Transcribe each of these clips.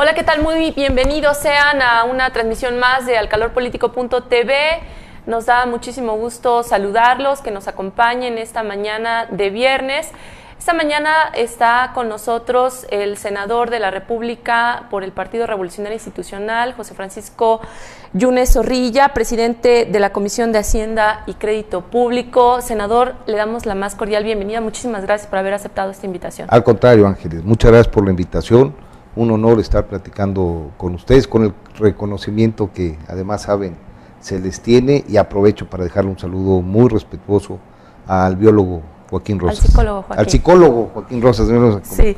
Hola, ¿qué tal? Muy bienvenidos sean a una transmisión más de alcalorpolitico.tv. Nos da muchísimo gusto saludarlos, que nos acompañen esta mañana de viernes. Esta mañana está con nosotros el senador de la República por el Partido Revolucionario Institucional, José Francisco Yunes Zorrilla, presidente de la Comisión de Hacienda y Crédito Público. Senador, le damos la más cordial bienvenida. Muchísimas gracias por haber aceptado esta invitación. Al contrario, Ángeles, muchas gracias por la invitación. Un honor estar platicando con ustedes, con el reconocimiento que además saben se les tiene, y aprovecho para dejarle un saludo muy respetuoso al biólogo Joaquín Rosas. Al psicólogo Joaquín Rosas. Sí.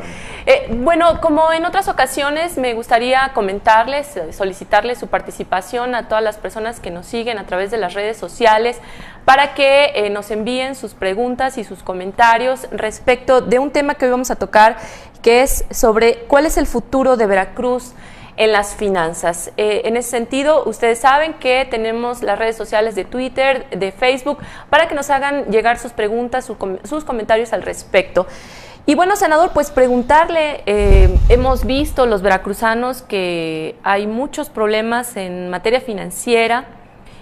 Bueno, como en otras ocasiones, me gustaría comentarles, solicitarles su participación a todas las personas que nos siguen a través de las redes sociales para que nos envíen sus preguntas y sus comentarios respecto de un tema que hoy vamos a tocar, que es sobre cuál es el futuro de Veracruz en las finanzas. En ese sentido, ustedes saben que tenemos las redes sociales de Twitter, de Facebook, para que nos hagan llegar sus preguntas, sus comentarios al respecto. Y bueno, senador, pues preguntarle, hemos visto los veracruzanos que hay muchos problemas en materia financiera,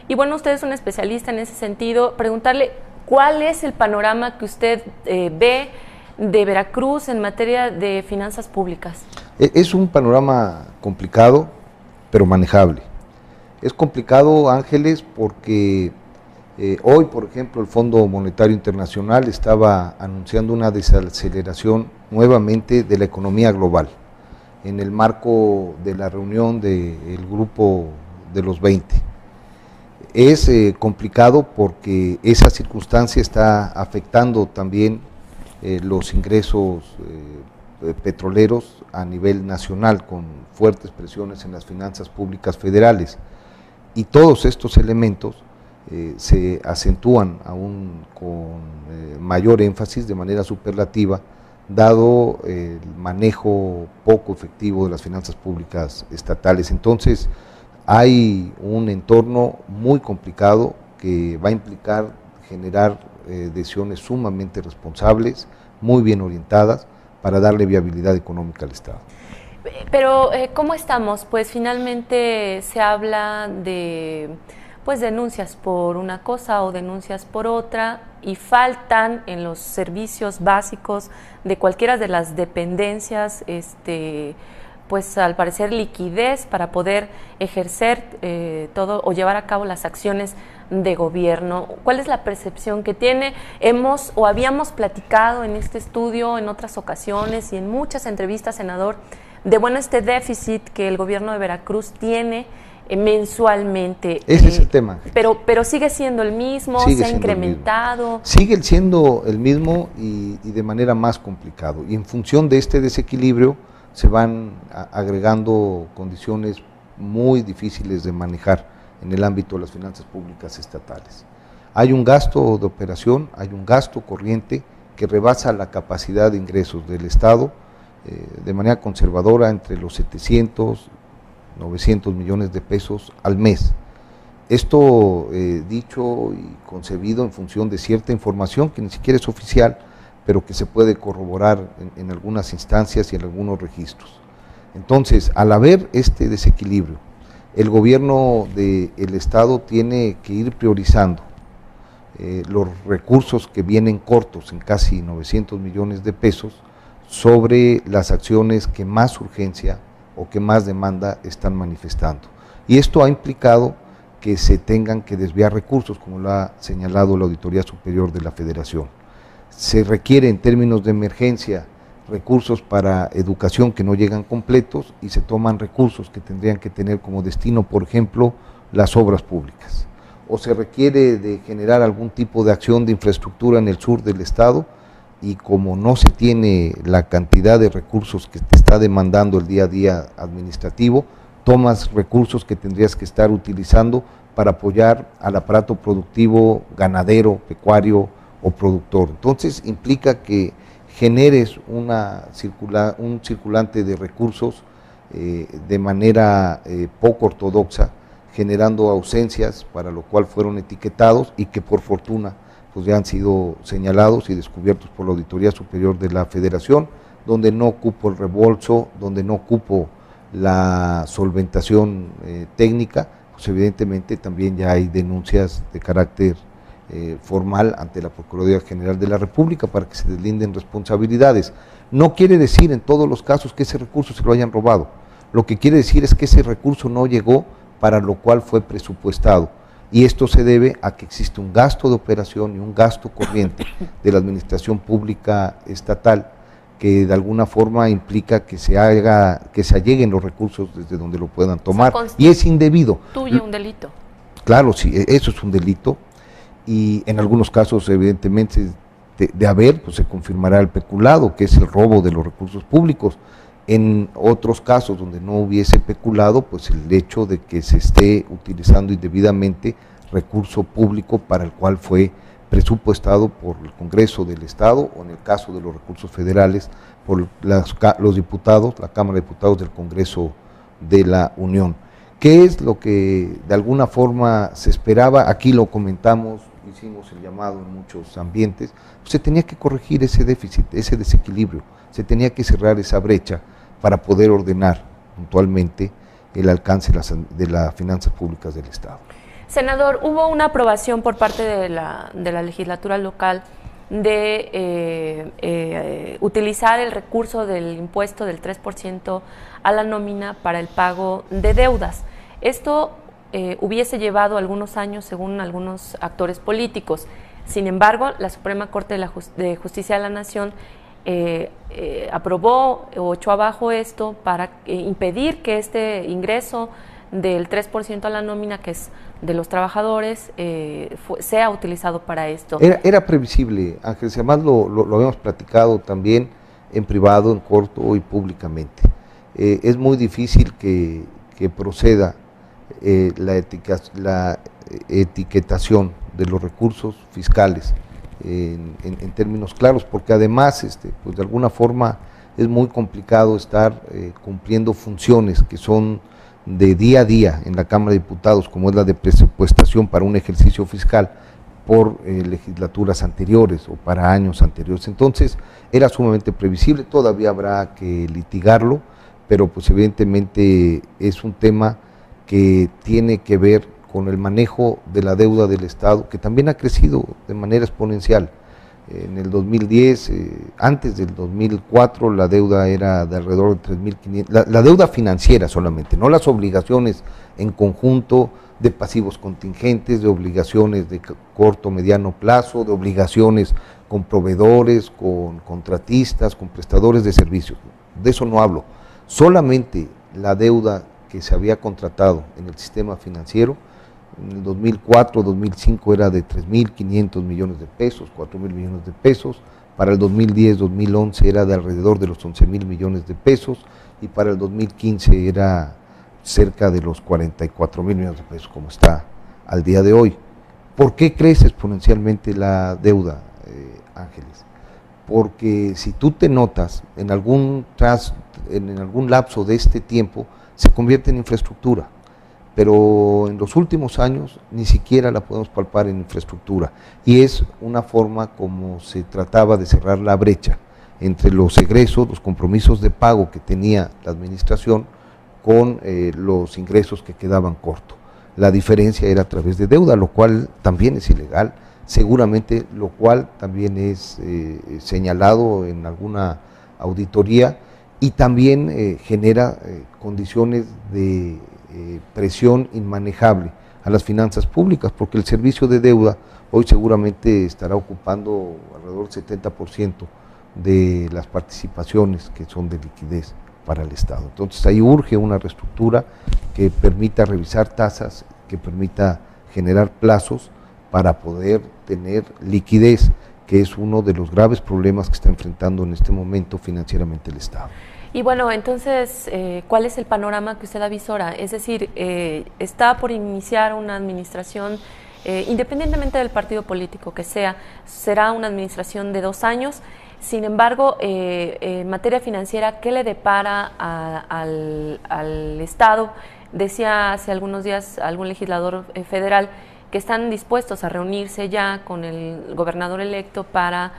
y bueno, usted es un especialista en ese sentido, preguntarle cuál es el panorama que usted ve de Veracruz en materia de finanzas públicas. Es un panorama complicado, pero manejable. Es complicado, Ángeles, porque hoy, por ejemplo, el Fondo Monetario Internacional estaba anunciando una desaceleración nuevamente de la economía global, en el marco de la reunión del grupo de los 20. Es complicado porque esa circunstancia está afectando también los ingresos petroleros a nivel nacional, con fuertes presiones en las finanzas públicas federales, y todos estos elementos se acentúan aún con mayor énfasis, de manera superlativa, dado el manejo poco efectivo de las finanzas públicas estatales. Entonces hay un entorno muy complicado que va a implicar generar decisiones sumamente responsables, muy bien orientadas, para darle viabilidad económica al Estado. Pero, ¿cómo estamos? Pues finalmente se habla de denuncias por una cosa o denuncias por otra, y faltan en los servicios básicos de cualquiera de las dependencias, pues al parecer liquidez para poder ejercer todo o llevar a cabo las acciones de gobierno. ¿Cuál es la percepción que tiene? Habíamos platicado en este estudio en otras ocasiones y en muchas entrevistas, senador, de este déficit que el gobierno de Veracruz tiene mensualmente. Ese es el tema. Pero sigue siendo el mismo, se ha incrementado. Sigue siendo el mismo y de manera más complicado. Y en función de este desequilibrio se van agregando condiciones muy difíciles de manejar en el ámbito de las finanzas públicas estatales. Hay un gasto de operación, hay un gasto corriente que rebasa la capacidad de ingresos del Estado de manera conservadora entre los 700, 900 millones de pesos al mes. Esto dicho y concebido en función de cierta información que ni siquiera es oficial, pero que se puede corroborar en algunas instancias y en algunos registros. Entonces, al haber este desequilibrio, el gobierno del Estado tiene que ir priorizando los recursos que vienen cortos, en casi 900 millones de pesos, sobre las acciones que más urgencia o que más demanda están manifestando. Y esto ha implicado que se tengan que desviar recursos, como lo ha señalado la Auditoría Superior de la Federación. Se requiere, en términos de emergencia, recursos para educación que no llegan completos, y se toman recursos que tendrían que tener como destino, por ejemplo, las obras públicas. O se requiere de generar algún tipo de acción de infraestructura en el sur del Estado, y como no se tiene la cantidad de recursos que te está demandando el día a día administrativo, tomas recursos que tendrías que estar utilizando para apoyar al aparato productivo ganadero, pecuario o productor. Entonces implica que generes un circulante de recursos de manera poco ortodoxa, generando ausencias para lo cual fueron etiquetados y que por fortuna pues ya han sido señalados y descubiertos por la Auditoría Superior de la Federación, donde no cupo el reembolso, donde no cupo la solventación técnica, pues evidentemente también ya hay denuncias de carácter formal ante la Procuraduría General de la República para que se deslinden responsabilidades. No quiere decir en todos los casos que ese recurso se lo hayan robado, lo que quiere decir es que ese recurso no llegó para lo cual fue presupuestado, y esto se debe a que existe un gasto de operación y un gasto corriente de la administración pública estatal que de alguna forma implica que se alleguen los recursos desde donde lo puedan tomar, y es indebido. Constituye un delito. Claro, sí, eso es un delito, y en algunos casos evidentemente de haber, pues se confirmará el peculado, que es el robo de los recursos públicos. En otros casos donde no hubiese peculado, pues el hecho de que se esté utilizando indebidamente recurso público para el cual fue presupuestado por el Congreso del Estado, o en el caso de los recursos federales, por los diputados, la Cámara de Diputados del Congreso de la Unión. ¿Qué es lo que de alguna forma se esperaba? Aquí lo comentamos, hicimos el llamado en muchos ambientes, se tenía que corregir ese déficit, ese desequilibrio, se tenía que cerrar esa brecha para poder ordenar puntualmente el alcance de las finanzas públicas del Estado. Senador, hubo una aprobación por parte de la legislatura local de utilizar el recurso del impuesto del 3% a la nómina para el pago de deudas. Esto hubiese llevado algunos años según algunos actores políticos. Sin embargo, la Suprema Corte de Justicia de la Nación aprobó o echó abajo esto para impedir que este ingreso del 3% a la nómina, que es de los trabajadores, sea utilizado para esto. Era previsible, Ángel, además lo habíamos platicado también en privado, en corto y públicamente. Es muy difícil que proceda la etiquetación de los recursos fiscales en términos claros, porque además pues de alguna forma es muy complicado estar cumpliendo funciones que son de día a día en la Cámara de Diputados, como es la de presupuestación para un ejercicio fiscal por legislaturas anteriores o para años anteriores. Entonces era sumamente previsible, todavía habrá que litigarlo, pero pues evidentemente es un tema que tiene que ver con el manejo de la deuda del Estado, que también ha crecido de manera exponencial. En el 2010, antes del 2004, la deuda era de alrededor de 3.500, la deuda financiera solamente, no las obligaciones en conjunto de pasivos contingentes, de obligaciones de corto, mediano plazo, de obligaciones con proveedores, con contratistas, con prestadores de servicios. De eso no hablo. Solamente la deuda que se había contratado en el sistema financiero en el 2004, 2005 era de 3.500 millones de pesos, 4.000 millones de pesos, para el 2010, 2011 era de alrededor de los 11.000 millones de pesos, y para el 2015 era cerca de los 44.000 millones de pesos, como está al día de hoy. ¿Por qué crece exponencialmente la deuda, Ángeles? Porque si tú te notas, en algún lapso de este tiempo, se convierte en infraestructura, pero en los últimos años ni siquiera la podemos palpar en infraestructura, y es una forma como se trataba de cerrar la brecha entre los egresos, los compromisos de pago que tenía la administración con los ingresos que quedaban cortos. La diferencia era a través de deuda, lo cual también es ilegal, seguramente, lo cual también es señalado en alguna auditoría, y también genera condiciones de presión inmanejable a las finanzas públicas, porque el servicio de deuda hoy seguramente estará ocupando alrededor del 70% de las participaciones que son de liquidez para el Estado. Entonces ahí urge una reestructura que permita revisar tasas, que permita generar plazos para poder tener liquidez, que es uno de los graves problemas que está enfrentando en este momento financieramente el Estado. Y bueno, entonces, ¿cuál es el panorama que usted avisora? Es decir, está por iniciar una administración, independientemente del partido político que sea, será una administración de 2 años. Sin embargo, en materia financiera, ¿qué le depara al Estado? Decía hace algunos días algún legislador federal que están dispuestos a reunirse ya con el gobernador electo para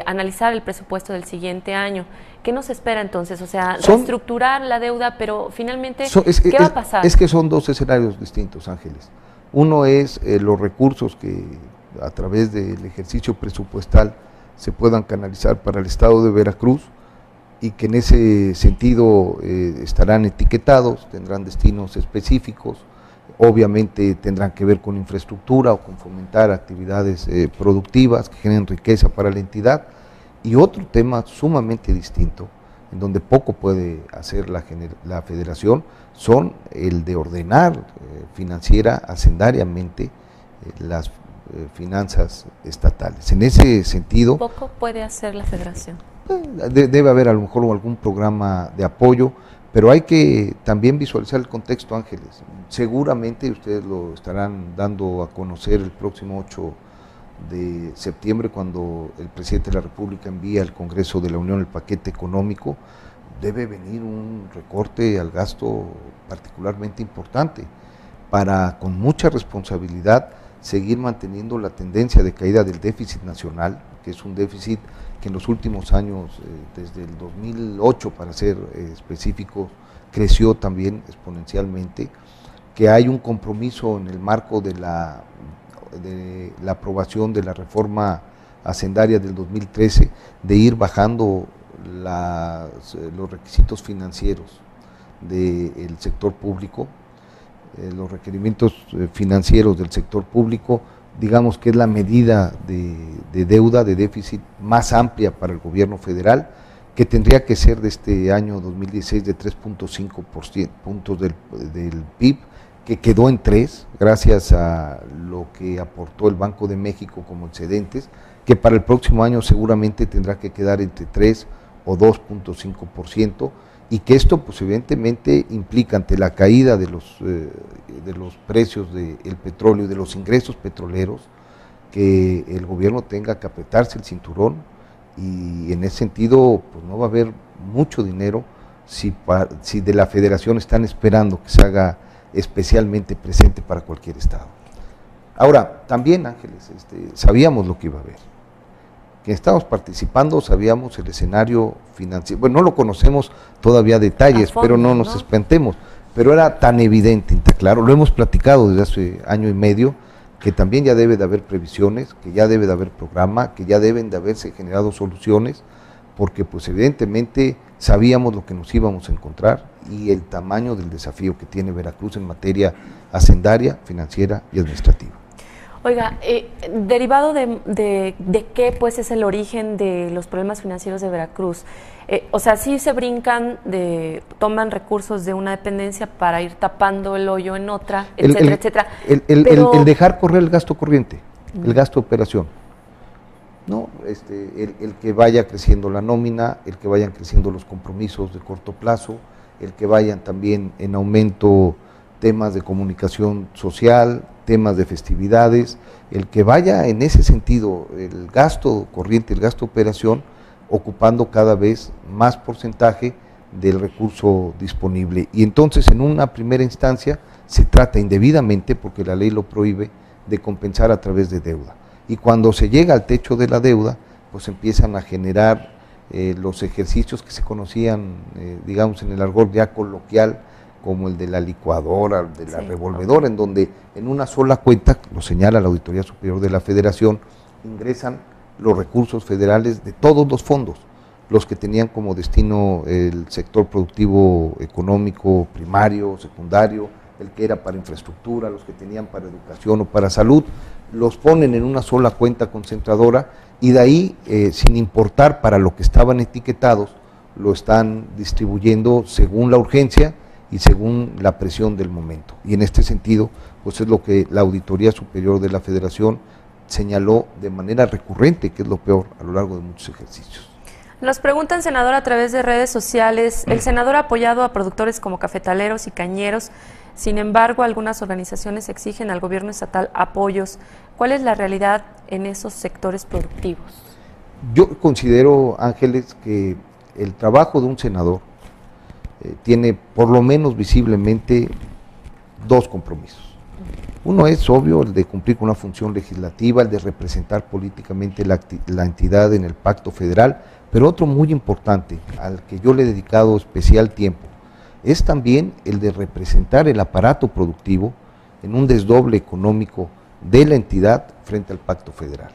analizar el presupuesto del siguiente año. ¿Qué nos espera entonces? O sea, reestructurar la deuda, pero finalmente, ¿qué va a pasar? Es que son dos escenarios distintos, Ángeles. Uno es los recursos que a través del ejercicio presupuestal se puedan canalizar para el estado de Veracruz y que en ese sentido estarán etiquetados, tendrán destinos específicos, obviamente tendrán que ver con infraestructura o con fomentar actividades productivas que generen riqueza para la entidad. Y otro tema sumamente distinto, en donde poco puede hacer la federación, son el de ordenar financiera, hacendariamente, las finanzas estatales. En ese sentido… Poco puede hacer la federación. Debe haber a lo mejor algún programa de apoyo, pero hay que también visualizar el contexto, Ángeles. Seguramente ustedes lo estarán dando a conocer el próximo 8 de septiembre, cuando el presidente de la República envía al Congreso de la Unión el paquete económico. Debe venir un recorte al gasto particularmente importante para, con mucha responsabilidad, seguir manteniendo la tendencia de caída del déficit nacional, que es un déficit que en los últimos años, desde el 2008 para ser específicos, creció también exponencialmente, que hay un compromiso en el marco de la aprobación de la reforma hacendaria del 2013 de ir bajando los requisitos financieros del sector público, los requerimientos financieros del sector público, digamos que es la medida de deuda, de déficit más amplia para el gobierno federal, que tendría que ser de este año 2016 de 3.5 puntos del PIB, que quedó en 3, gracias a lo que aportó el Banco de México como excedentes, que para el próximo año seguramente tendrá que quedar entre 3 o 2.5%, y que esto pues evidentemente implica, ante la caída de los precios del petróleo y de los ingresos petroleros, que el gobierno tenga que apretarse el cinturón, y en ese sentido pues no va a haber mucho dinero si de la federación están esperando que se haga especialmente presente para cualquier estado. Ahora, también, Ángeles, sabíamos lo que iba a haber. Que estamos participando, sabíamos el escenario financiero, bueno, no lo conocemos todavía a detalles, fondo, pero no nos espantemos, pero era tan evidente, claro, lo hemos platicado desde hace año y medio, que también ya debe de haber previsiones, que ya debe de haber programa, que ya deben de haberse generado soluciones, porque pues evidentemente sabíamos lo que nos íbamos a encontrar y el tamaño del desafío que tiene Veracruz en materia hacendaria, financiera y administrativa. Oiga, derivado de qué pues es el origen de los problemas financieros de Veracruz, o sea, sí se brincan, toman recursos de una dependencia para ir tapando el hoyo en otra, etcétera, etcétera. El dejar correr el gasto corriente, el gasto de operación. No, el que vaya creciendo la nómina, el que vayan creciendo los compromisos de corto plazo, el que vayan también en aumento temas de comunicación social, temas de festividades, el que vaya en ese sentido el gasto corriente, el gasto de operación, ocupando cada vez más porcentaje del recurso disponible. Y entonces en una primera instancia se trata indebidamente, porque la ley lo prohíbe, de compensar a través de deuda. Y cuando se llega al techo de la deuda, pues empiezan a generar los ejercicios que se conocían, digamos en el argot ya coloquial, como el de la licuadora, de la revolvedora, en donde en una sola cuenta, lo señala la Auditoría Superior de la Federación, ingresan los recursos federales de todos los fondos, los que tenían como destino el sector productivo económico primario, secundario, el que era para infraestructura, los que tenían para educación o para salud, los ponen en una sola cuenta concentradora y de ahí, sin importar para lo que estaban etiquetados, lo están distribuyendo según la urgencia y según la presión del momento. Y en este sentido, pues es lo que la Auditoría Superior de la Federación señaló de manera recurrente, que es lo peor a lo largo de muchos ejercicios. Nos preguntan, senador, a través de redes sociales, el senador ha apoyado a productores como cafetaleros y cañeros, sin embargo, algunas organizaciones exigen al gobierno estatal apoyos. ¿Cuál es la realidad en esos sectores productivos? Yo considero, Ángeles, que el trabajo de un senador tiene por lo menos visiblemente dos compromisos. Uno es obvio, el de cumplir con una función legislativa, el de representar políticamente la entidad en el pacto federal, pero otro muy importante, al que yo le he dedicado especial tiempo, es también el de representar el aparato productivo en un desdoble económico de la entidad frente al pacto federal.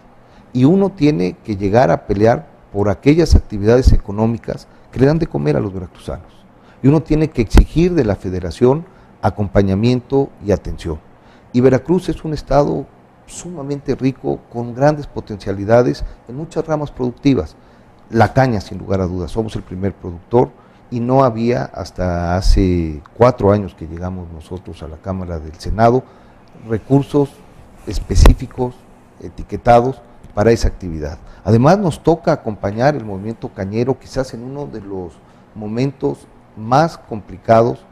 Y uno tiene que llegar a pelear por aquellas actividades económicas que le dan de comer a los veracruzanos. Y uno tiene que exigir de la federación acompañamiento y atención. Y Veracruz es un estado sumamente rico, con grandes potencialidades en muchas ramas productivas. La caña, sin lugar a dudas, somos el primer productor y no había hasta hace 4 años que llegamos nosotros a la Cámara del Senado recursos específicos, etiquetados para esa actividad. Además nos toca acompañar el movimiento cañero quizás en uno de los momentos más complicados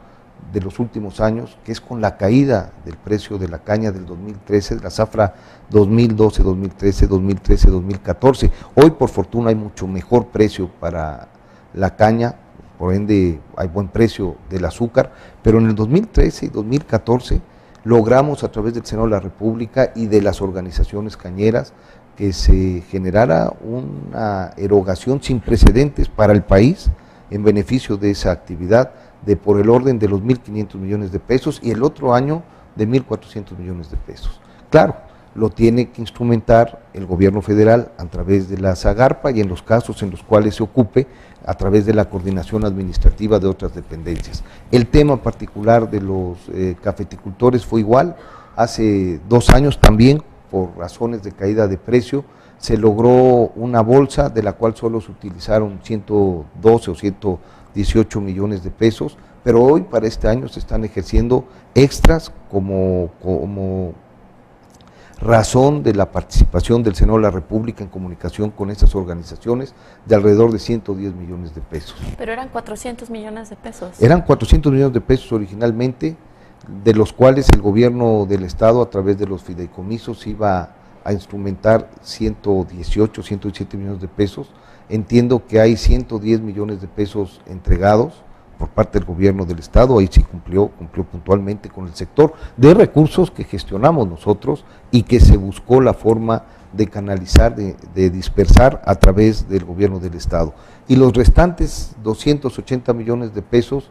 de los últimos años, que es con la caída del precio de la caña del 2013, de la zafra 2012, 2013, 2013, 2014. Hoy por fortuna hay mucho mejor precio para la caña, por ende hay buen precio del azúcar, pero en el 2013 y 2014 logramos a través del Senado de la República y de las organizaciones cañeras que se generara una erogación sin precedentes para el país en beneficio de esa actividad, de por el orden de los 1.500 millones de pesos y el otro año de 1.400 millones de pesos. Claro, lo tiene que instrumentar el gobierno federal a través de la Zagarpa y en los casos en los cuales se ocupe a través de la coordinación administrativa de otras dependencias. El tema particular de los cafeticultores fue igual, hace 2 años también, por razones de caída de precio, se logró una bolsa de la cual solo se utilizaron 112 o 118 millones de pesos, pero hoy para este año se están ejerciendo extras como razón de la participación del Senado de la República en comunicación con estas organizaciones de alrededor de 110 millones de pesos. Pero eran 400 millones de pesos. Eran 400 millones de pesos originalmente, de los cuales el gobierno del estado a través de los fideicomisos iba a instrumentar 118, 117 millones de pesos. Entiendo que hay 110 millones de pesos entregados por parte del gobierno del estado, ahí sí cumplió puntualmente con el sector, de recursos que gestionamos nosotros y que se buscó la forma de canalizar, de dispersar a través del gobierno del estado. Y los restantes 280 millones de pesos,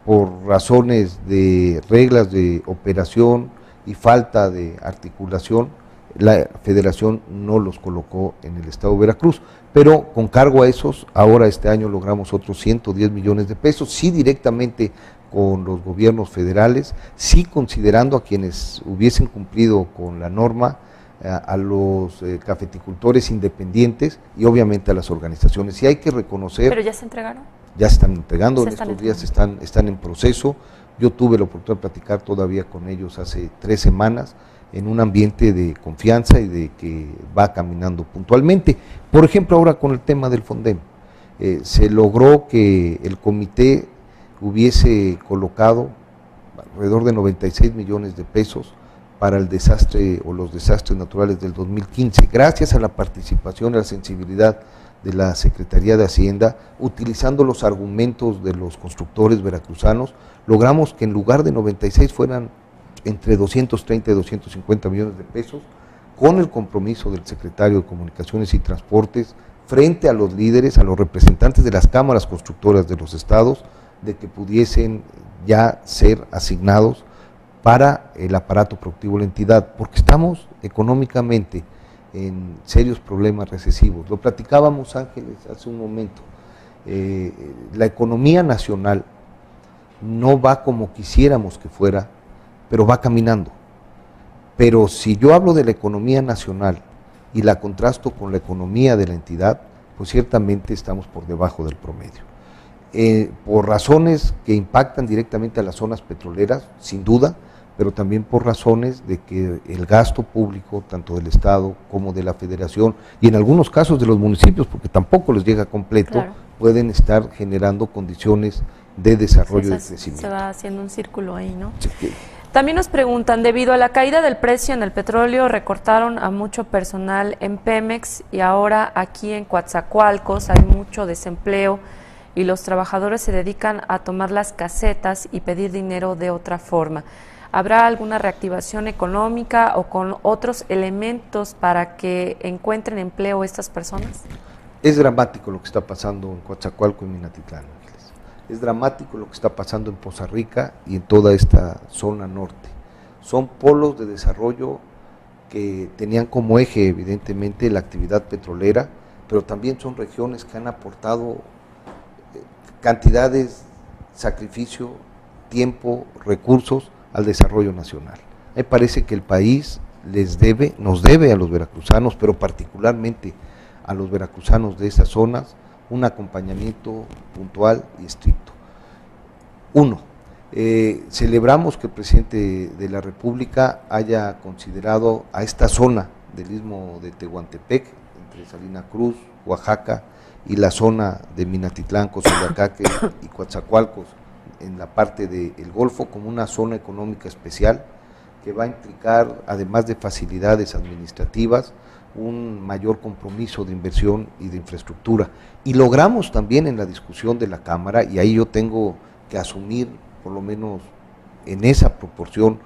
por razones de reglas de operación y falta de articulación, la federación no los colocó en el estado de Veracruz, pero con cargo a esos, ahora este año logramos otros 110 millones de pesos, sí directamente con los gobiernos federales, sí considerando a quienes hubiesen cumplido con la norma, a los cafeticultores independientes y obviamente a las organizaciones. Y hay que reconocer... ¿Pero ya se entregaron? Ya se están entregando, en estos días están en proceso. Yo tuve la oportunidad de platicar todavía con ellos hace 3 semanas, en un ambiente de confianza y de que va caminando puntualmente. Por ejemplo, ahora con el tema del Fondem, se logró que el comité hubiese colocado alrededor de 96 millones de pesos para el desastre o los desastres naturales del 2015, gracias a la participación y a la sensibilidad de la Secretaría de Hacienda, utilizando los argumentos de los constructores veracruzanos, logramos que en lugar de 96 fueran entre 230 y 250 millones de pesos, con el compromiso del secretario de Comunicaciones y Transportes, frente a los líderes, a los representantes de las cámaras constructoras de los estados, de que pudiesen ya ser asignados para el aparato productivo de la entidad, porque estamos económicamente en serios problemas recesivos. Lo platicábamos, Ángeles, hace un momento. La economía nacional no va como quisiéramos que fuera, pero va caminando. Pero si yo hablo de la economía nacional y la contrasto con la economía de la entidad, pues ciertamente estamos por debajo del promedio. Por razones que impactan directamente a las zonas petroleras, sin duda, pero también por razones de que el gasto público, tanto del Estado como de la Federación, y en algunos casos de los municipios, porque tampoco les llega completo, claro, pueden estar generando condiciones de desarrollo y de crecimiento. Se va haciendo un círculo ahí, ¿no? Sí. También nos preguntan, debido a la caída del precio en el petróleo, recortaron a mucho personal en Pemex y ahora aquí en Coatzacoalcos hay mucho desempleo y los trabajadores se dedican a tomar las casetas y pedir dinero de otra forma. ¿Habrá alguna reactivación económica o con otros elementos para que encuentren empleo estas personas? Es dramático lo que está pasando en Coatzacoalco y Minatitlán, Ángeles. Es dramático lo que está pasando en Poza Rica y en toda esta zona norte. Son polos de desarrollo que tenían como eje, evidentemente, la actividad petrolera, pero también son regiones que han aportado cantidades, sacrificio, tiempo, recursos al desarrollo nacional. Me parece que el país nos debe a los veracruzanos, pero particularmente a los veracruzanos de esas zonas, un acompañamiento puntual y estricto. Uno, celebramos que el presidente de la República haya considerado a esta zona del istmo de Tehuantepec, entre Salina Cruz, Oaxaca, y la zona de Minatitlán, Cozoleacaque y Coatzacoalcos, en la parte del Golfo, como una zona económica especial que va a implicar, además de facilidades administrativas, un mayor compromiso de inversión y de infraestructura. Y logramos también en la discusión de la Cámara, y ahí yo tengo que asumir, por lo menos en esa proporción,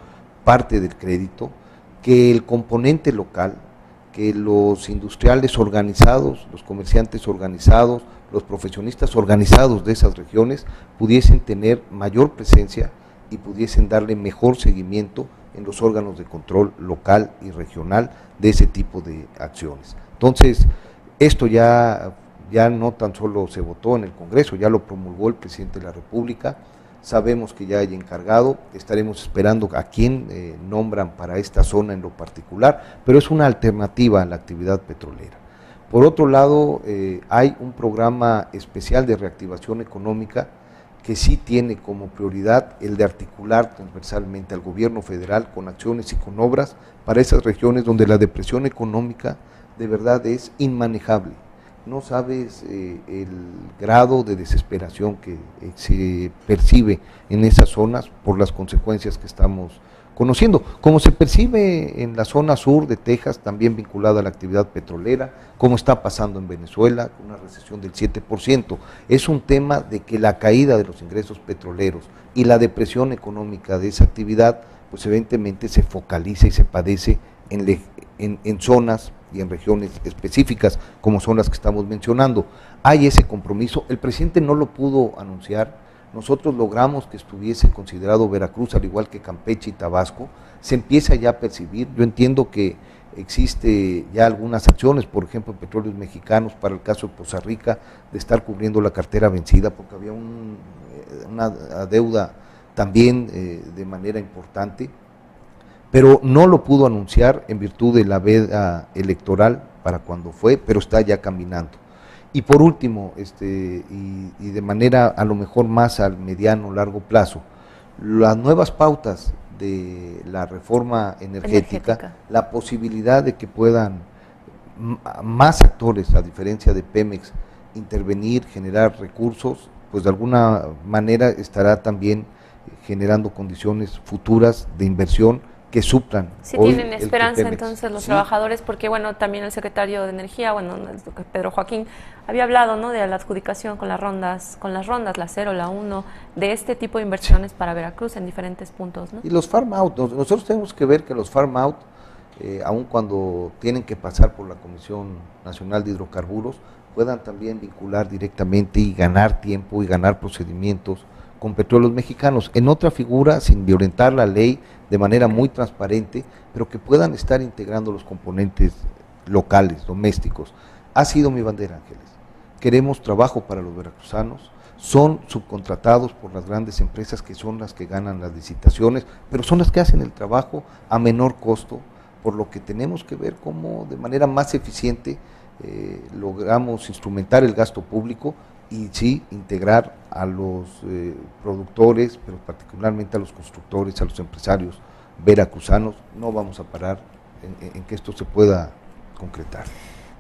parte del crédito, que el componente local, que los industriales organizados, los comerciantes organizados, los profesionistas organizados de esas regiones pudiesen tener mayor presencia y pudiesen darle mejor seguimiento en los órganos de control local y regional de ese tipo de acciones. Entonces, esto ya no tan solo se votó en el Congreso, ya lo promulgó el presidente de la República, sabemos que ya hay encargado, estaremos esperando a quién nombran para esta zona en lo particular, pero es una alternativa a la actividad petrolera. Por otro lado, hay un programa especial de reactivación económica que sí tiene como prioridad el de articular transversalmente al gobierno federal con acciones y con obras para esas regiones donde la depresión económica de verdad es inmanejable. No sabes el grado de desesperación que se percibe en esas zonas por las consecuencias que estamos conociendo, como se percibe en la zona sur de Texas, también vinculada a la actividad petrolera, como está pasando en Venezuela, con una recesión del 7%. Es un tema de que la caída de los ingresos petroleros y la depresión económica de esa actividad, pues evidentemente se focaliza y se padece en zonas y en regiones específicas, como son las que estamos mencionando. Hay ese compromiso, el presidente no lo pudo anunciar. Nosotros logramos que estuviese considerado Veracruz, al igual que Campeche y Tabasco, se empieza ya a percibir. Yo entiendo que existe ya algunas acciones, por ejemplo, en Petróleos Mexicanos, para el caso de Poza Rica, de estar cubriendo la cartera vencida, porque había una deuda también de manera importante, pero no lo pudo anunciar en virtud de la veda electoral para cuando fue, pero está ya caminando. Y por último, y de manera a lo mejor más al mediano, largo plazo, las nuevas pautas de la reforma energética, la posibilidad de que puedan más actores, a diferencia de Pemex, intervenir, generar recursos, pues de alguna manera estará también generando condiciones futuras de inversión que suplan. Sí tienen esperanza entonces los trabajadores, porque bueno, también el secretario de Energía, bueno, Pedro Joaquín, había hablado, ¿no?, de la adjudicación con las rondas, la 0, la 1, de este tipo de inversiones para Veracruz en diferentes puntos, ¿no? Y los farm out, nosotros tenemos que ver que los farm out, aun cuando tienen que pasar por la Comisión Nacional de Hidrocarburos, puedan también vincular directamente y ganar tiempo y ganar procedimientos con Petróleos Mexicanos, en otra figura, sin violentar la ley, de manera muy transparente, pero que puedan estar integrando los componentes locales, domésticos. Ha sido mi bandera, Ángeles. Queremos trabajo para los veracruzanos, son subcontratados por las grandes empresas que son las que ganan las licitaciones, pero son las que hacen el trabajo a menor costo, por lo que tenemos que ver cómo de manera más eficiente logramos instrumentar el gasto público y sí integrar a los productores, pero particularmente a los constructores, a los empresarios veracruzanos. No vamos a parar en que esto se pueda concretar.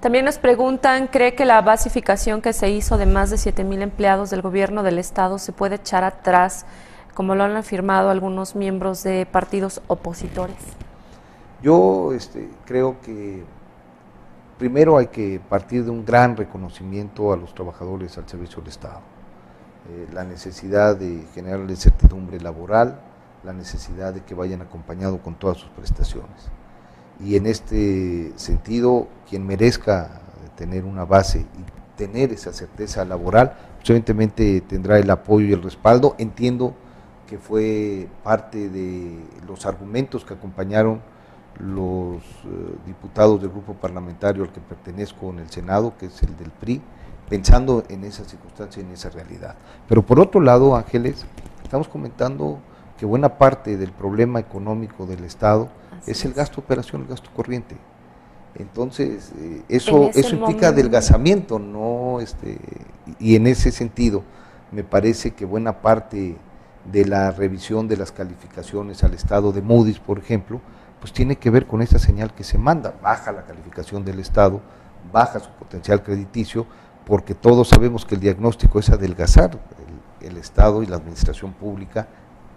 También nos preguntan, ¿cree que la basificación que se hizo de más de 7,000 empleados del gobierno del estado se puede echar atrás, como lo han afirmado algunos miembros de partidos opositores? Yo creo que primero hay que partir de un gran reconocimiento a los trabajadores al servicio del Estado, la necesidad de generarles certidumbre laboral, la necesidad de que vayan acompañados con todas sus prestaciones. Y en este sentido, quien merezca tener una base y tener esa certeza laboral, pues evidentemente tendrá el apoyo y el respaldo. Entiendo que fue parte de los argumentos que acompañaron los diputados del grupo parlamentario al que pertenezco en el Senado, que es el del PRI, pensando en esa circunstancia y en esa realidad. Pero por otro lado, Ángeles, estamos comentando que buena parte del problema económico del Estado es el gasto de operación, el gasto corriente. Entonces, eso implica adelgazamiento, ¿no? Y en ese sentido, me parece que buena parte de la revisión de las calificaciones al Estado de Moody's, por ejemplo, pues tiene que ver con esa señal que se manda, baja la calificación del Estado, baja su potencial crediticio, porque todos sabemos que el diagnóstico es adelgazar el Estado y la administración pública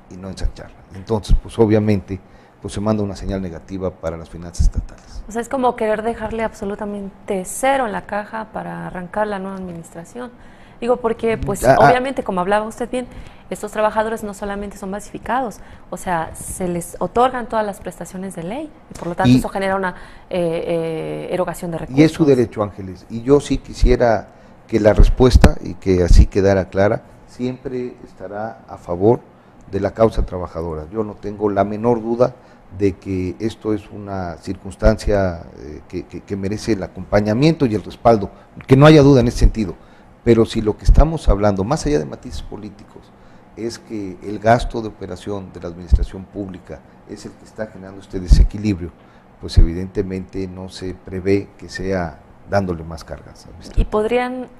y no ensancharla. Entonces, pues obviamente, pues se manda una señal negativa para las finanzas estatales. O sea, es como querer dejarle absolutamente cero en la caja para arrancar la nueva administración. Digo, porque pues obviamente, como hablaba usted bien, estos trabajadores no solamente son basificados, o sea, se les otorgan todas las prestaciones de ley y por lo tanto eso genera una erogación de recursos. Y es su derecho, Ángeles, y yo sí quisiera que la respuesta, y que así quedara clara, siempre estará a favor de la causa trabajadora. Yo no tengo la menor duda de que esto es una circunstancia que merece el acompañamiento y el respaldo, que no haya duda en ese sentido. Pero si lo que estamos hablando, más allá de matices políticos, es que el gasto de operación de la administración pública es el que está generando este desequilibrio, pues evidentemente no se prevé que sea dándole más cargas. ¿Y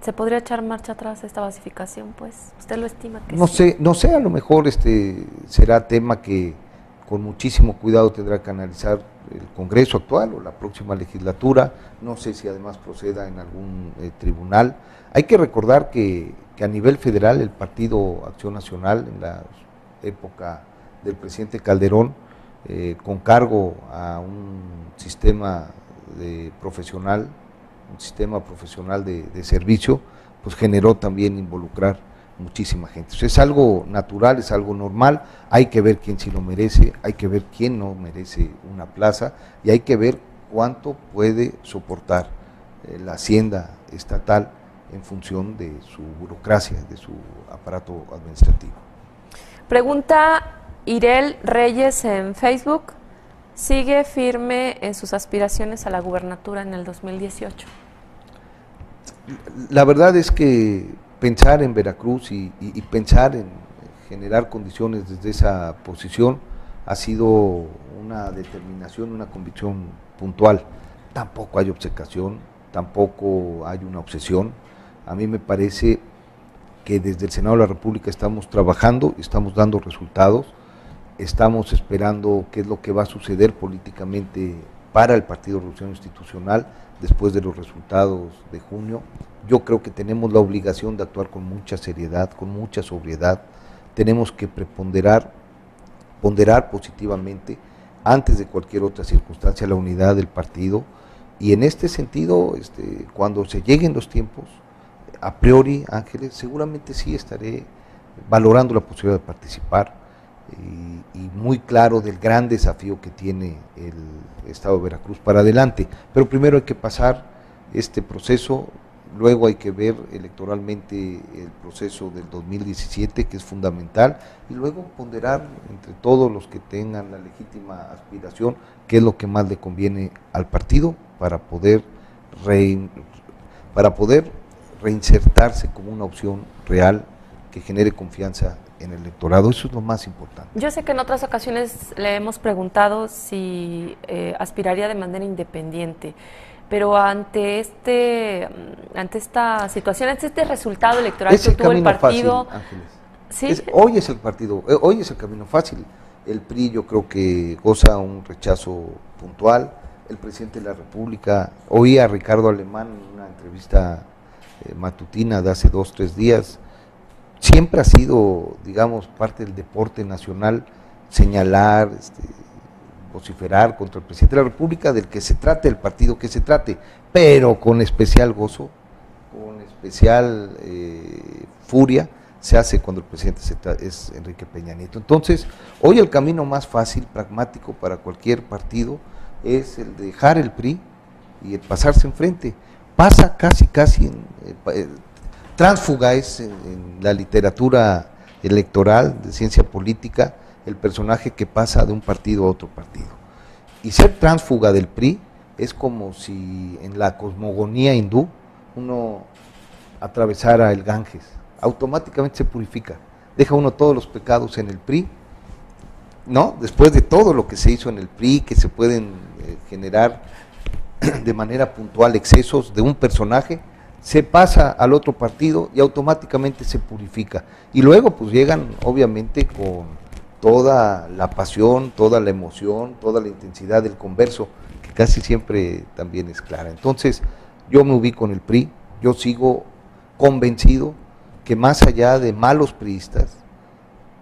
se podría echar marcha atrás esta basificación? Pues, ¿usted lo estima que no sé, a lo mejor será tema que con muchísimo cuidado tendrá que analizar el Congreso actual o la próxima legislatura, no sé si además proceda en algún tribunal. Hay que recordar que a nivel federal el Partido Acción Nacional, en la época del presidente Calderón, con cargo a un sistema profesional de servicio, pues generó también involucrar muchísima gente. Entonces, es algo natural, es algo normal, hay que ver quién sí lo merece, hay que ver quién no merece una plaza y hay que ver cuánto puede soportar la hacienda estatal en función de su burocracia, de su aparato administrativo. Pregunta Irel Reyes en Facebook, ¿sigue firme en sus aspiraciones a la gubernatura en el 2018? La verdad es que pensar en Veracruz y pensar en generar condiciones desde esa posición ha sido una determinación, una convicción puntual. Tampoco hay obcecación, tampoco hay una obsesión. A mí me parece que desde el Senado de la República estamos trabajando, estamos dando resultados, estamos esperando qué es lo que va a suceder políticamente para el Partido Revolución Institucional después de los resultados de junio. Yo creo que tenemos la obligación de actuar con mucha seriedad, con mucha sobriedad. Tenemos que ponderar positivamente, antes de cualquier otra circunstancia, la unidad del partido. Y en este sentido, cuando se lleguen los tiempos, a priori, Ángeles, seguramente sí estaré valorando la posibilidad de participar y muy claro del gran desafío que tiene el Estado de Veracruz para adelante. Pero primero hay que pasar este proceso. Luego hay que ver electoralmente el proceso del 2017, que es fundamental, y luego ponderar entre todos los que tengan la legítima aspiración qué es lo que más le conviene al partido para poder reinsertarse como una opción real que genere confianza en el electorado. Eso es lo más importante. Yo sé que en otras ocasiones le hemos preguntado si aspiraría de manera independiente, pero ante esta situación, ante este resultado electoral que tuvo el partido, fácil, Ángeles. ¿sí? Hoy es el camino fácil. El PRI yo creo que goza un rechazo puntual. El presidente de la República, oí a Ricardo Alemán en una entrevista matutina de hace 2 o 3 días, siempre ha sido, digamos, parte del deporte nacional señalar, vociferar contra el presidente de la República, del que se trate, el partido que se trate, pero con especial gozo, con especial furia se hace cuando el presidente es Enrique Peña Nieto. Entonces, hoy el camino más fácil, pragmático para cualquier partido es el de dejar el PRI y el pasarse enfrente. Pasa casi, tránsfuga es en la literatura electoral de ciencia política el personaje que pasa de un partido a otro partido. Y ser tránsfuga del PRI es como si en la cosmogonía hindú uno atravesara el Ganges, automáticamente se purifica, deja uno todos los pecados en el PRI, ¿no? Después de todo lo que se hizo en el PRI, que se pueden generar de manera puntual excesos de un personaje, se pasa al otro partido y automáticamente se purifica. Y luego pues llegan obviamente con toda la pasión, toda la emoción, toda la intensidad del converso, que casi siempre también es clara. Entonces yo me ubico en el PRI, yo sigo convencido que más allá de malos priistas,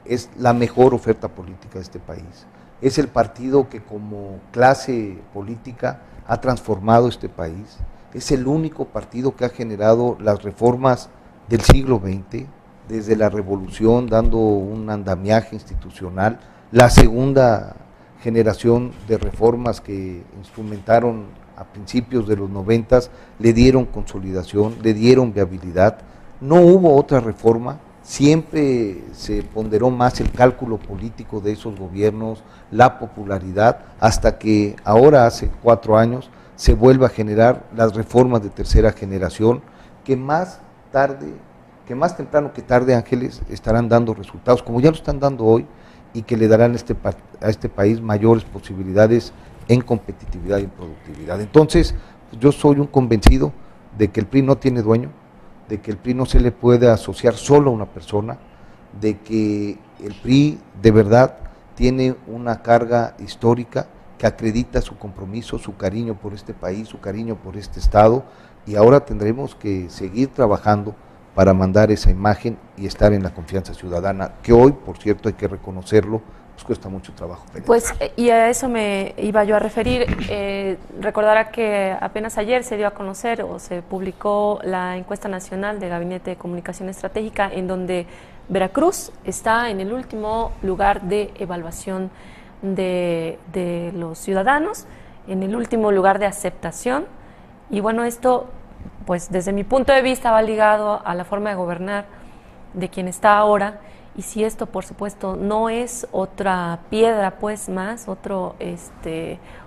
es la mejor oferta política de este país. Es el partido que como clase política ha transformado este país. Es el único partido que ha generado las reformas del siglo XX, desde la revolución, dando un andamiaje institucional, la segunda generación de reformas que instrumentaron a principios de los 90, le dieron consolidación, le dieron viabilidad. No hubo otra reforma, siempre se ponderó más el cálculo político de esos gobiernos, la popularidad, hasta que ahora, hace 4 años, se vuelve a generar las reformas de tercera generación, que más temprano que tarde, Ángeles, estarán dando resultados, como ya lo están dando hoy, y que le darán a este país mayores posibilidades en competitividad y en productividad. Entonces, yo soy un convencido de que el PRI no tiene dueño, de que el PRI no se le puede asociar solo a una persona, de que el PRI de verdad tiene una carga histórica que acredita su compromiso, su cariño por este país, su cariño por este Estado, y ahora tendremos que seguir trabajando para mandar esa imagen y estar en la confianza ciudadana, que hoy, por cierto, hay que reconocerlo, nos cuesta mucho trabajo penetrar. Pues, y a eso me iba yo a referir. Recordará que apenas ayer se dio a conocer o se publicó la encuesta nacional de Gabinete de Comunicación Estratégica, en donde Veracruz está en el último lugar de evaluación de los ciudadanos, en el último lugar de aceptación. Y bueno, esto, pues desde mi punto de vista, va ligado a la forma de gobernar de quien está ahora. Y si esto, por supuesto, no es otra piedra, pues más, otro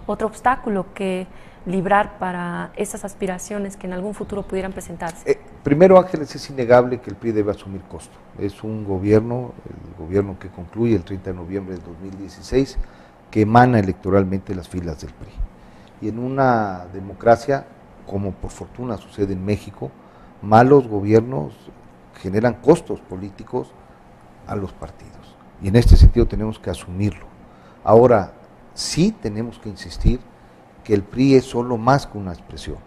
obstáculo que librar para esas aspiraciones que en algún futuro pudieran presentarse. Primero, Ángeles, es innegable que el PRI debe asumir costo. Es un gobierno, el gobierno que concluye el 30 de noviembre del 2016, que emana electoralmente las filas del PRI. Y en una democracia, como por fortuna sucede en México, malos gobiernos generan costos políticos a los partidos, y en este sentido tenemos que asumirlo. Ahora, sí tenemos que insistir que el PRI es solo más que una expresión,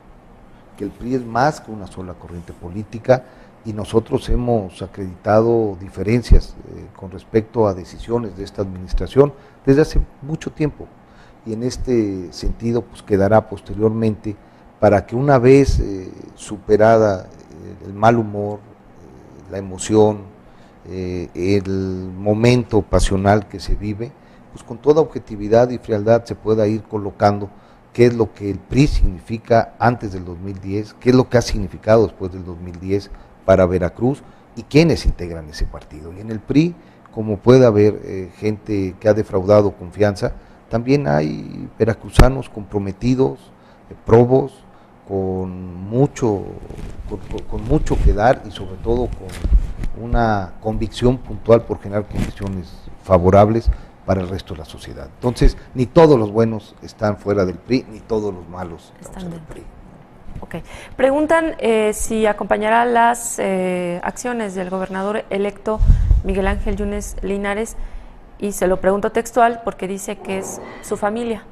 que el PRI es más que una sola corriente política, y nosotros hemos acreditado diferencias con respecto a decisiones de esta administración desde hace mucho tiempo, y en este sentido pues quedará posteriormente para que una vez superada el mal humor, la emoción, el momento pasional que se vive, pues con toda objetividad y frialdad se pueda ir colocando qué es lo que el PRI significa antes del 2010, qué es lo que ha significado después del 2010 para Veracruz y quiénes integran ese partido. Y en el PRI, como puede haber gente que ha defraudado confianza, también hay veracruzanos comprometidos, probos, con mucho que dar y sobre todo con una convicción puntual por generar condiciones favorables para el resto de la sociedad. Entonces, ni todos los buenos están fuera del PRI, ni todos los malos están en el PRI. Ok. Preguntan si acompañará las acciones del gobernador electo Miguel Ángel Yunes Linares, y se lo pregunto textual porque dice que es su familia.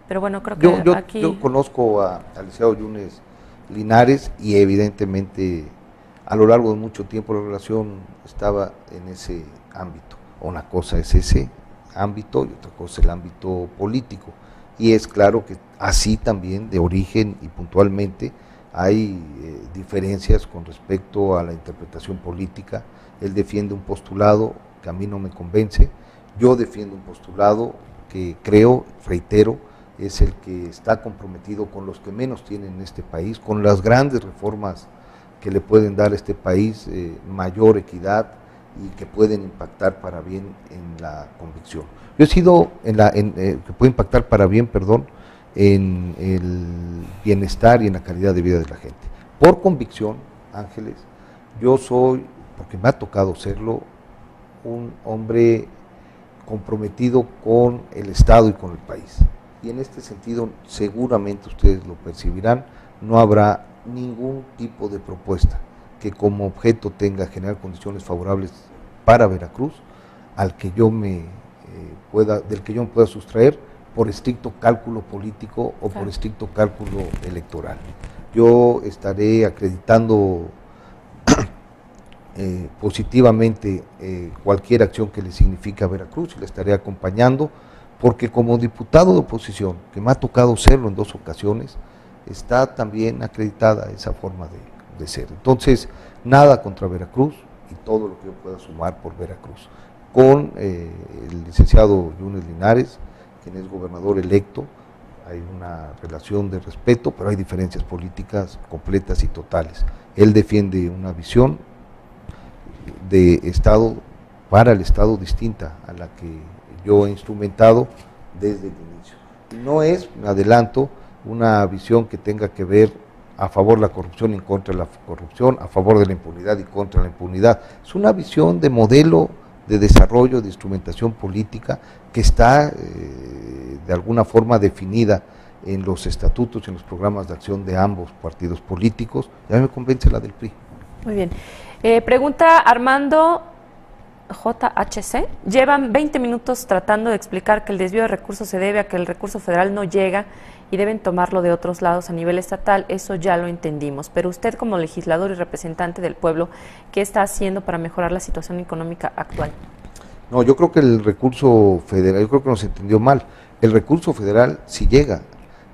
Pero bueno, creo que aquí... Yo conozco al licenciado Yunes Linares y evidentemente a lo largo de mucho tiempo la relación estaba en ese ámbito. Una cosa es ese ámbito y otra cosa el ámbito político. Y es claro que así también de origen y puntualmente hay diferencias con respecto a la interpretación política. Él defiende un postulado que a mí no me convence, yo defiendo un postulado que creo, reitero, es el que está comprometido con los que menos tienen en este país, con las grandes reformas que le pueden dar a este país mayor equidad y que pueden impactar para bien en la convicción. Yo he sido, que puede impactar para bien, perdón, en el bienestar y en la calidad de vida de la gente. Por convicción, Ángeles, yo soy, porque me ha tocado serlo, un hombre comprometido con el Estado y con el país. Y en este sentido, seguramente ustedes lo percibirán, no habrá ningún tipo de propuesta que como objeto tenga generar condiciones favorables para Veracruz, al que yo del que yo me pueda sustraer por estricto cálculo político o por estricto cálculo electoral. Yo estaré acreditando positivamente cualquier acción que le signifique a Veracruz y le estaré acompañando, porque como diputado de oposición, que me ha tocado serlo en 2 ocasiones, está también acreditada esa forma de ser. Entonces, nada contra Veracruz y todo lo que yo pueda sumar por Veracruz. Con el licenciado Yunes Linares, quien es gobernador electo, hay una relación de respeto, pero hay diferencias políticas completas y totales. Él defiende una visión de Estado para el Estado distinta a la que yo he instrumentado desde el inicio. Y no es, me adelanto, una visión que tenga que ver a favor de la corrupción y en contra de la corrupción, a favor de la impunidad y contra la impunidad. Es una visión de modelo de desarrollo, de instrumentación política que está de alguna forma definida en los estatutos y en los programas de acción de ambos partidos políticos. Y a mí me convence la del PRI. Muy bien. Pregunta Armando JHC. Llevan 20 minutos tratando de explicar que el desvío de recursos se debe a que el recurso federal no llega y deben tomarlo de otros lados a nivel estatal. Eso ya lo entendimos. Pero usted, como legislador y representante del pueblo, ¿qué está haciendo para mejorar la situación económica actual? No, yo creo que el recurso federal, yo creo que nos entendió mal. El recurso federal sí llega.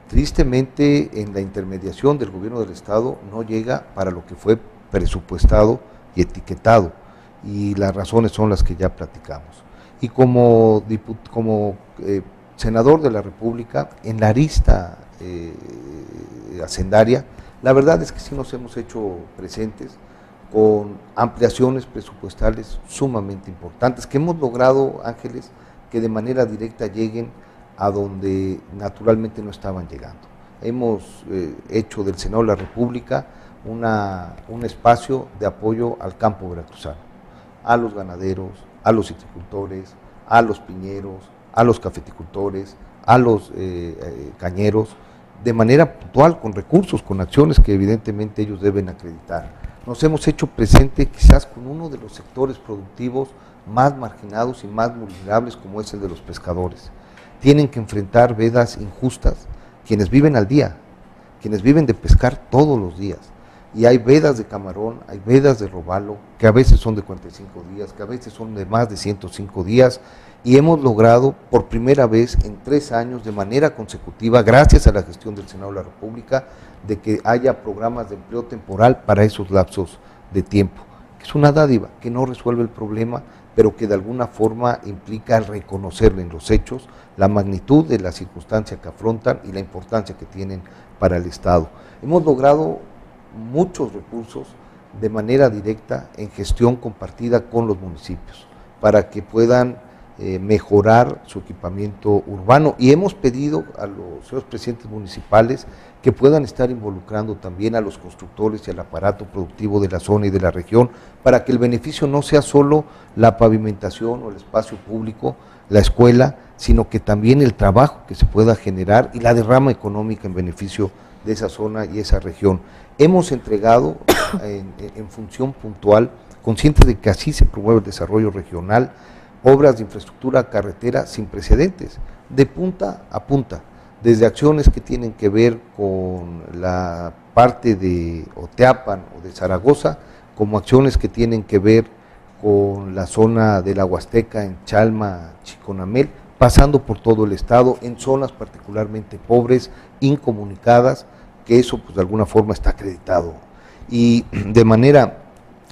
Tristemente, en la intermediación del gobierno del Estado no llega para lo que fue presupuestado y etiquetado. Y las razones son las que ya platicamos. Y como senador de la República, en la arista hacendaria, la verdad es que sí nos hemos hecho presentes con ampliaciones presupuestales sumamente importantes, que hemos logrado, Ángeles, que de manera directa lleguen a donde naturalmente no estaban llegando. Hemos hecho del Senado de la República un espacio de apoyo al campo veracruzano, a los ganaderos, a los citricultores, a los piñeros, a los cafeticultores, a los cañeros, de manera puntual, con recursos, con acciones que evidentemente ellos deben acreditar. Nos hemos hecho presente quizás con uno de los sectores productivos más marginados y más vulnerables, como es el de los pescadores. Tienen que enfrentar vedas injustas quienes viven al día, quienes viven de pescar todos los días. Y hay vedas de camarón, hay vedas de robalo, que a veces son de 45 días, que a veces son de más de 105 días, y hemos logrado por primera vez en 3 años, de manera consecutiva, gracias a la gestión del Senado de la República, de que haya programas de empleo temporal para esos lapsos de tiempo. Es una dádiva que no resuelve el problema, pero que de alguna forma implica reconocerle en los hechos la magnitud de la circunstancia que afrontan y la importancia que tienen para el Estado. Hemos logrado muchos recursos de manera directa en gestión compartida con los municipios para que puedan mejorar su equipamiento urbano, y hemos pedido a los señores presidentes municipales que puedan estar involucrando también a los constructores y al aparato productivo de la zona y de la región para que el beneficio no sea solo la pavimentación o el espacio público, la escuela, sino que también el trabajo que se pueda generar y la derrama económica en beneficio de esa zona y esa región. Hemos entregado en función puntual, conscientes de que así se promueve el desarrollo regional, obras de infraestructura carretera sin precedentes, de punta a punta, desde acciones que tienen que ver con la parte de Oteapan o de Zaragoza, como acciones que tienen que ver con la zona de la Huasteca en Chalma, Chiconamel, pasando por todo el estado, en zonas particularmente pobres, incomunicadas, que eso pues de alguna forma está acreditado. Y de manera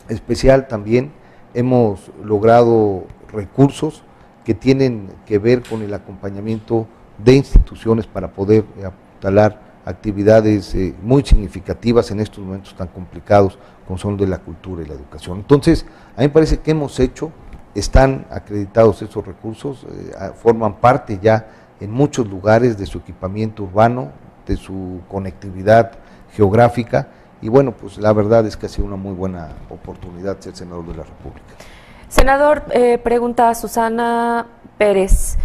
especial también hemos logrado recursos que tienen que ver con el acompañamiento de instituciones para poder apuntalar actividades muy significativas en estos momentos tan complicados como son de la cultura y la educación. Entonces, a mí me parece que hemos hecho, están acreditados esos recursos, forman parte ya en muchos lugares de su equipamiento urbano, de su conectividad geográfica, y bueno, pues la verdad es que ha sido una muy buena oportunidad ser senador de la República. Senador, pregunta Susana Pérez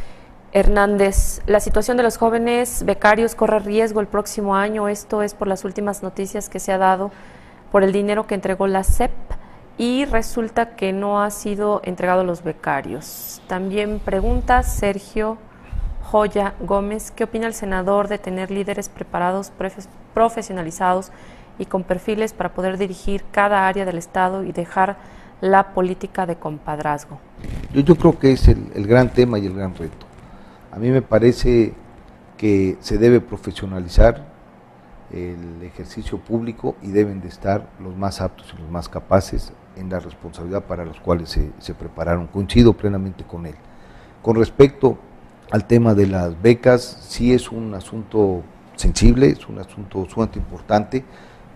Hernández, la situación de los jóvenes becarios corre riesgo el próximo año, esto es por las últimas noticias que se ha dado por el dinero que entregó la SEP y resulta que no ha sido entregado a los becarios. También pregunta Sergio Joya Gómez, ¿qué opina el senador de tener líderes preparados, profesionalizados y con perfiles para poder dirigir cada área del Estado y dejar la política de compadrazgo? Yo creo que es el gran tema y el gran reto. A mí me parece que se debe profesionalizar el ejercicio público y deben de estar los más aptos y los más capaces en la responsabilidad para los cuales se prepararon. Coincido plenamente con él. Con respecto al tema de las becas, sí es un asunto sensible, es un asunto sumamente importante.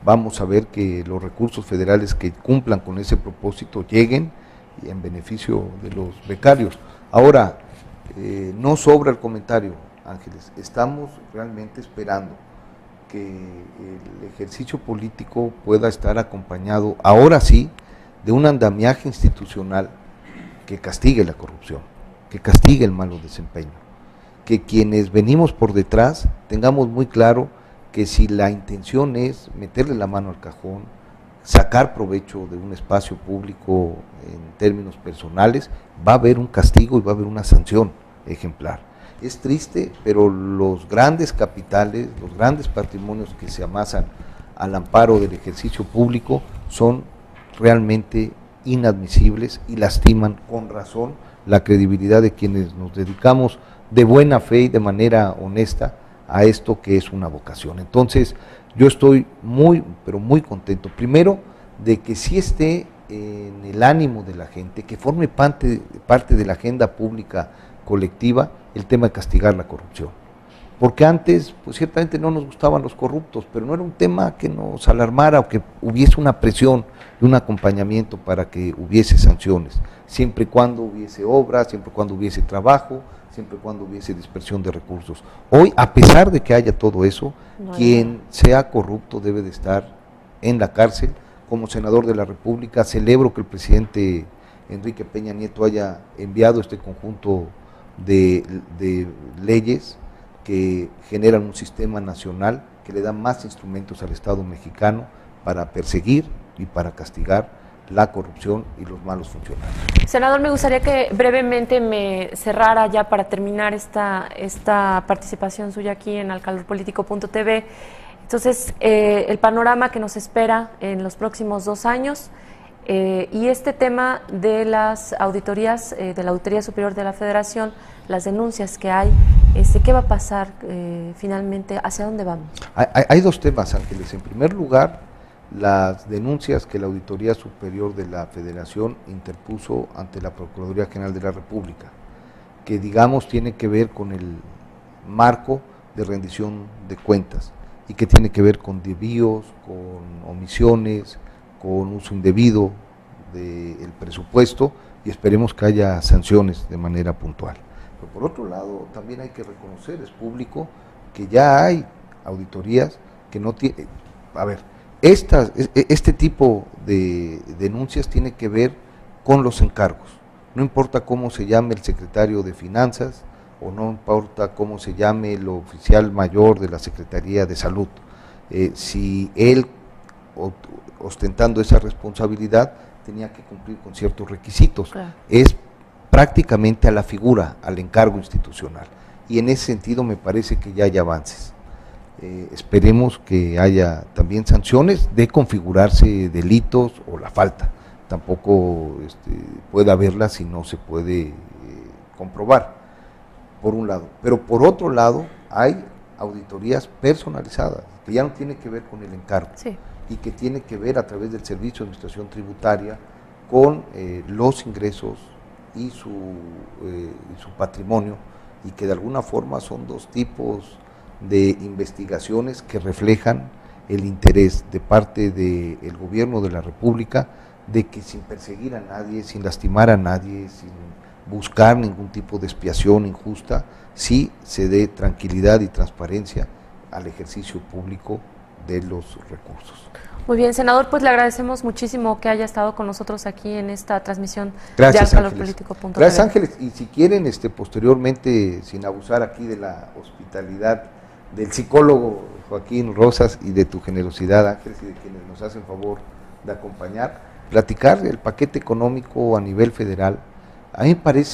Vamos a ver que los recursos federales que cumplan con ese propósito lleguen en beneficio de los becarios. Ahora, no sobra el comentario, Ángeles, estamos realmente esperando que el ejercicio político pueda estar acompañado, ahora sí, de un andamiaje institucional que castigue la corrupción, que castigue el malo desempeño, que quienes venimos por detrás tengamos muy claro que si la intención es meterle la mano al cajón, sacar provecho de un espacio público en términos personales, va a haber un castigo y va a haber una sanción ejemplar. Es triste, pero los grandes capitales, los grandes patrimonios que se amasan al amparo del ejercicio público son realmente inadmisibles y lastiman con razón la credibilidad de quienes nos dedicamos de buena fe y de manera honesta a esto que es una vocación. Entonces, yo estoy muy, pero muy contento, primero, de que sí esté en el ánimo de la gente, que forme parte de la agenda pública colectiva el tema de castigar la corrupción. Porque antes, pues ciertamente no nos gustaban los corruptos, pero no era un tema que nos alarmara o que hubiese una presión y un acompañamiento para que hubiese sanciones, siempre y cuando hubiese obra, siempre y cuando hubiese trabajo, siempre y cuando hubiese dispersión de recursos. Hoy, a pesar de que haya todo eso, quien sea corrupto debe de estar en la cárcel. Como senador de la República, celebro que el presidente Enrique Peña Nieto haya enviado este conjunto de leyes que generan un sistema nacional que le da más instrumentos al Estado mexicano para perseguir y para castigar la corrupción y los malos funcionarios. Senador, me gustaría que brevemente me cerrara ya para terminar esta participación suya aquí en alcaldepolitico.tv. Entonces, el panorama que nos espera en los próximos 2 años y este tema de las auditorías, de la Auditoría Superior de la Federación, las denuncias que hay, ¿qué va a pasar finalmente? ¿Hacia dónde vamos? Hay 2 temas, Ángeles. En primer lugar, las denuncias que la Auditoría Superior de la Federación interpuso ante la Procuraduría General de la República, que digamos tiene que ver con el marco de rendición de cuentas y que tiene que ver con desvíos, con omisiones, con uso indebido del presupuesto, y esperemos que haya sanciones de manera puntual. Pero por otro lado, también hay que reconocer, es público, que ya hay auditorías que no tienen, este tipo de denuncias tiene que ver con los encargos. No importa cómo se llame el secretario de Finanzas o no importa cómo se llame el oficial mayor de la Secretaría de Salud. Si él, ostentando esa responsabilidad, tenía que cumplir con ciertos requisitos. Claro. Es prácticamente a la figura, al encargo institucional. Y en ese sentido me parece que ya hay avances. Esperemos que haya también sanciones de configurarse delitos o la falta. Tampoco puede haberla si no se puede comprobar, por un lado. Pero por otro lado, hay auditorías personalizadas, que ya no tiene que ver con el encargo, Sí. y que tiene que ver a través del Servicio de Administración Tributaria con los ingresos y su patrimonio, y que de alguna forma son dos tipos de investigaciones que reflejan el interés de parte del gobierno de la República de que, sin perseguir a nadie, sin lastimar a nadie, sin buscar ningún tipo de expiación injusta, sí se dé tranquilidad y transparencia al ejercicio público de los recursos. Muy bien, senador, pues le agradecemos muchísimo que haya estado con nosotros aquí en esta transmisión Gracias, de Ángeles. alcalorpolitico.tv. Gracias, Ángeles. Y si quieren, posteriormente, sin abusar aquí de la hospitalidad del psicólogo Joaquín Rosas y de tu generosidad, Ángeles, y de quienes nos hacen favor de acompañar, platicar el paquete económico a nivel federal, a mí me parece